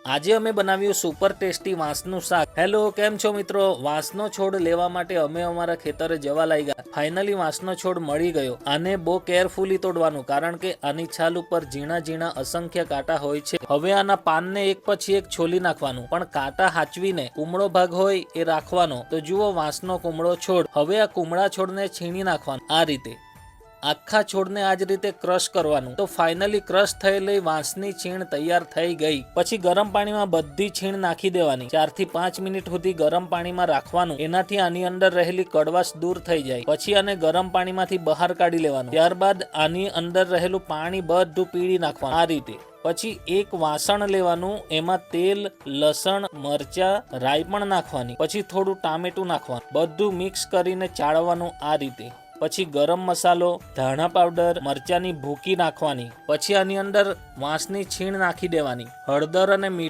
આજે અમે બનાવ્યું સુપર ટેસ્ટી વાંસનું શાક। હેલો, કેમ છો મિત્રો? વાંસનો છોડ લેવા માટે અમે અમારા ખેતરે જવા લાગ્યા। ફાઇનલી વાંસનો છોડ મળી ગયો। આને બહુ કેરફુલી તોડવાનું, કારણ કે આની છાલ ઉપર ઝીણા ઝીણા અસંખ્ય કાંટા હોય છે। હવે આના પાનને એક પછી એક છોલી નાખવાનું, પણ કાંટા હાચવીને કુમળો ભાગ હોય એ રાખવાનો। તો જુઓ વાંસનો કુમળો છોડ। હવે આ કુમળા છોડને છીણી નાખવાનું આ રીતે। આખા છોડને આ જ રીતે ક્રશ કરવાનું। તો ફાઇનલી ક્રશ થયેલી વાંસની છીણ તૈયાર થઈ ગઈ। પછી ગરમ પાણીમાં બધી છીણ નાખી દેવાની। 4 થી 5 મિનિટ સુધી ગરમ પાણીમાં રાખવાનું, એનાથી આની અંદર રહેલી કડવાશ દૂર થઈ જાય। પછી આને ગરમ પાણીમાંથી બહાર કાઢી લેવાનું। ત્યારબાદ આની અંદર રહેલું પાણી બધું પીળી નાખવાનું આ રીતે। પછી એક વાસણ લેવાનું, એમાં તેલ, લસણ, મરચા, રાઈ પણ નાખવાની। પછી થોડું ટામેટું નાખવાનું, બધું મિક્સ કરીને ચાળવાનું આ રીતે। પછી ગરમ મસાલો, ધાણા પાવડર, મરચાની ભૂકી નાખવાની। પછી આની અંદર વાંસની છીણ નાખી દેવાની, હળદર અને મીઠું